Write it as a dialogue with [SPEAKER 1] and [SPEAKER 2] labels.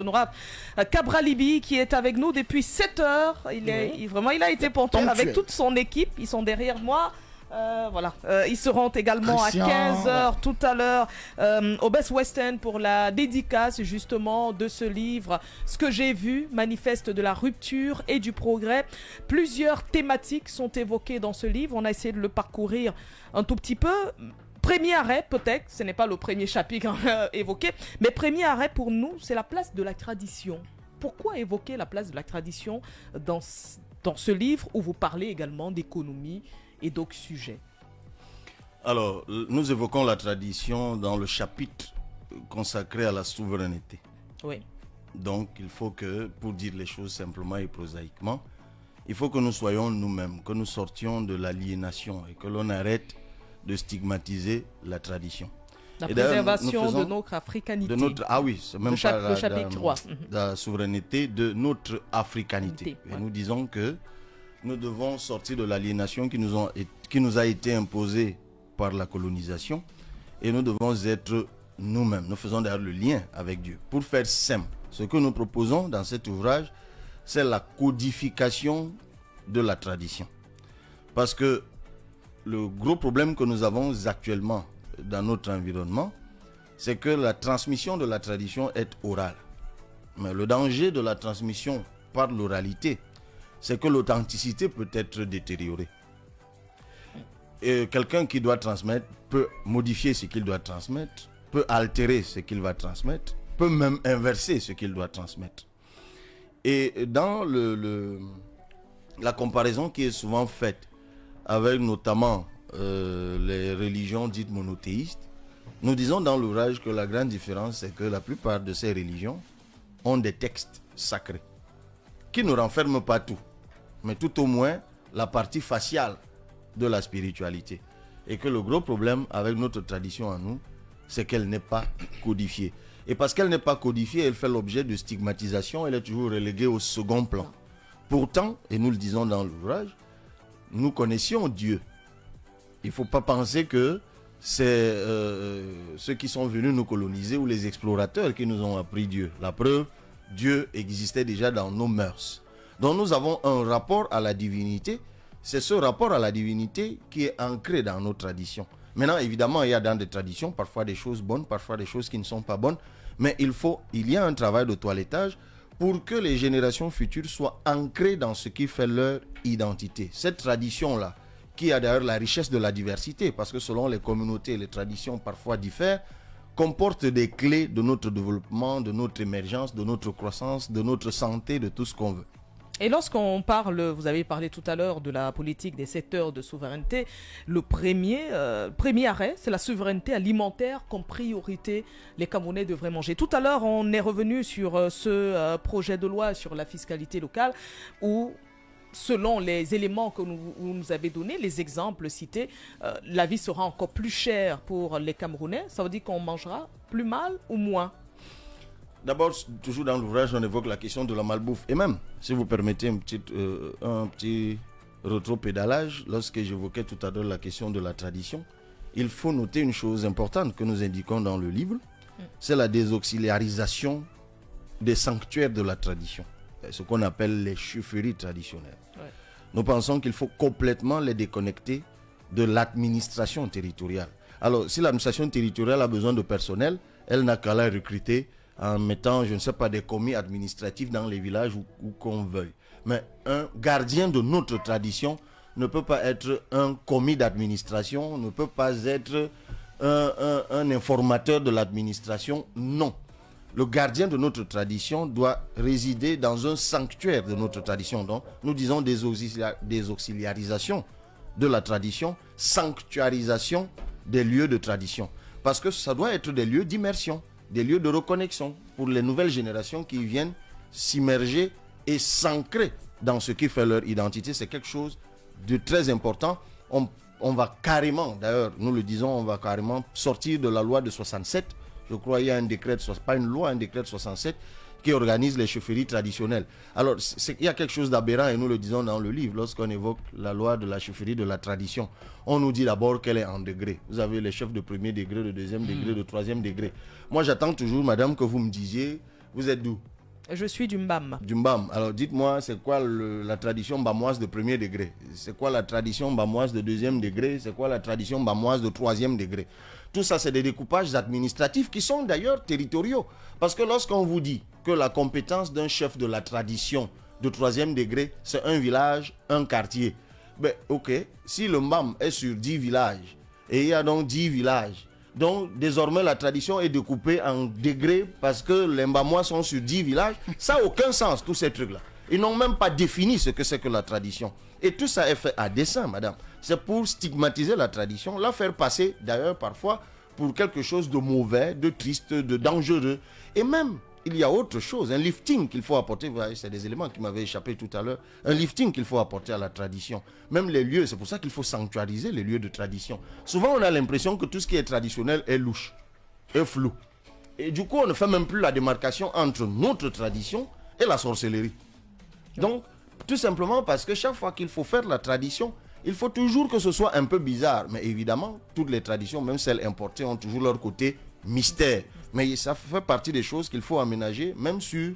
[SPEAKER 1] Honorable Cabra Libi qui est avec nous depuis 7 heures. Vraiment, il a été ponctuel avec toute son équipe. Ils sont derrière moi. Voilà. Ils seront également à 15 heures tout à l'heure au Best West End pour la dédicace justement de ce livre. Ce que j'ai vu, manifeste de la rupture et du progrès. Plusieurs thématiques sont évoquées dans ce livre. On a essayé de le parcourir un tout petit peu. Premier arrêt, peut-être, ce n'est pas le premier chapitre évoqué, mais premier arrêt pour nous, c'est la place de la tradition. Pourquoi évoquer la place de la tradition dans ce livre où vous parlez également d'économie et d'autres sujets?
[SPEAKER 2] Alors, nous évoquons la tradition dans le chapitre consacré à la souveraineté.
[SPEAKER 1] Oui.
[SPEAKER 2] Donc, il faut que, pour dire les choses simplement et prosaïquement, il faut que nous soyons nous-mêmes, que nous sortions de l'aliénation et que l'on arrête de stigmatiser la tradition.
[SPEAKER 1] La préservation de notre africanité.
[SPEAKER 2] Ah oui, c'est même
[SPEAKER 1] le chapitre 3.
[SPEAKER 2] La souveraineté de notre africanité. Et nous disons que nous devons sortir de l'aliénation qui nous a été imposée par la colonisation et nous devons être nous-mêmes. Nous faisons d'ailleurs le lien avec Dieu. Pour faire simple, ce que nous proposons dans cet ouvrage, c'est la codification de la tradition. Parce que le gros problème que nous avons actuellement dans notre environnement, c'est que la transmission de la tradition est orale. Mais le danger de la transmission par l'oralité, c'est que l'authenticité peut être détériorée. Et quelqu'un qui doit transmettre peut modifier ce qu'il doit transmettre, peut altérer ce qu'il va transmettre, peut même inverser ce qu'il doit transmettre. Et dans la comparaison qui est souvent faite avec notamment les religions dites monothéistes, nous disons dans l'ouvrage que la grande différence, c'est que la plupart de ces religions ont des textes sacrés qui ne renferment pas tout, mais tout au moins la partie faciale de la spiritualité. Et que le gros problème avec notre tradition à nous, c'est qu'elle n'est pas codifiée. Et parce qu'elle n'est pas codifiée, elle fait l'objet de stigmatisation, elle est toujours reléguée au second plan. Pourtant, et nous le disons dans l'ouvrage, nous connaissions Dieu. Il ne faut pas penser que c'est ceux qui sont venus nous coloniser ou les explorateurs qui nous ont appris Dieu. La preuve, Dieu existait déjà dans nos mœurs. Donc nous avons un rapport à la divinité. C'est ce rapport à la divinité qui est ancré dans nos traditions. Maintenant, évidemment, il y a dans des traditions parfois des choses bonnes, parfois des choses qui ne sont pas bonnes. Mais il y a un travail de toilettage pour que les générations futures soient ancrées dans ce qui fait leur identité. Cette tradition-là, qui a d'ailleurs la richesse de la diversité, parce que selon les communautés, les traditions parfois diffèrent, comporte des clés de notre développement, de notre émergence, de notre croissance, de notre santé, de tout ce qu'on veut.
[SPEAKER 1] Et lorsqu'on parle, vous avez parlé tout à l'heure de la politique des secteurs de souveraineté, le premier arrêt, c'est la souveraineté alimentaire comme priorité les Camerounais devraient manger. Tout à l'heure, on est revenu sur ce projet de loi sur la fiscalité locale où, selon les éléments que vous nous avez donnés, les exemples cités, la vie sera encore plus chère pour les Camerounais. Ça veut dire qu'on mangera plus mal ou moins?
[SPEAKER 2] D'abord, toujours dans l'ouvrage, on évoque la question de la malbouffe. Et même, si vous permettez un petit rétro-pédalage, lorsque j'évoquais tout à l'heure la question de la tradition, il faut noter une chose importante que nous indiquons dans le livre, c'est la désauxiliarisation des sanctuaires de la tradition, ce qu'on appelle les chefferies traditionnelles. Ouais. Nous pensons qu'il faut complètement les déconnecter de l'administration territoriale. Alors, si l'administration territoriale a besoin de personnel, elle n'a qu'à la recruter en mettant, je ne sais pas, des commis administratifs dans les villages où qu'on veuille. Mais un gardien de notre tradition ne peut pas être un commis d'administration, ne peut pas être un informateur de l'administration, non. Le gardien de notre tradition doit résider dans un sanctuaire de notre tradition. Donc, nous disons des auxiliarisations de la tradition, sanctuarisation des lieux de tradition. Parce que ça doit être des lieux d'immersion, des lieux de reconnexion pour les nouvelles générations qui viennent s'immerger et s'ancrer dans ce qui fait leur identité. C'est quelque chose de très important. On va carrément, d'ailleurs, nous le disons, on va carrément sortir de la loi de 67. Je crois qu'il y a un décret, pas une loi, un décret de 67 qui organise les chefferies traditionnelles. Alors, il y a quelque chose d'aberrant et nous le disons dans le livre. Lorsqu'on évoque la loi de la chefferie de la tradition, on nous dit d'abord qu'elle est en degré. Vous avez les chefs de premier degré, de deuxième degré, de troisième degré. Moi, j'attends toujours, madame, que vous me disiez Vous êtes d'où?
[SPEAKER 1] Je suis du Mbam.
[SPEAKER 2] Du Mbam. Alors dites-moi, c'est quoi la tradition bamoise de premier degré? C'est quoi la tradition bamoise de deuxième degré? C'est quoi la tradition bamoise de troisième degré? Tout ça, c'est des découpages administratifs qui sont d'ailleurs territoriaux. Parce que lorsqu'on vous dit que la compétence d'un chef de la tradition de troisième degré, c'est un village, un quartier. Ben ok, si le Mbam est sur 10 villages, et il y a donc 10 villages, donc désormais la tradition est découpée en degrés parce que les Mbamois sont sur 10 villages. Ça n'a aucun sens, tous ces trucs-là. Ils n'ont même pas défini ce que c'est que la tradition. Et tout ça est fait à dessein, madame. C'est pour stigmatiser la tradition, la faire passer d'ailleurs parfois pour quelque chose de mauvais, de triste, de dangereux. Et même, il y a autre chose, un lifting qu'il faut apporter. Vous voyez, c'est des éléments qui m'avaient échappé tout à l'heure. Un lifting qu'il faut apporter à la tradition. Même les lieux, c'est pour ça qu'il faut sanctuariser les lieux de tradition. Souvent, on a l'impression que tout ce qui est traditionnel est louche, est flou. Et du coup, on ne fait même plus la démarcation entre notre tradition et la sorcellerie. Donc, tout simplement parce que chaque fois qu'il faut faire la tradition, il faut toujours que ce soit un peu bizarre. Mais évidemment, toutes les traditions, même celles importées, ont toujours leur côté mystère. Mais ça fait partie des choses qu'il faut aménager, même sur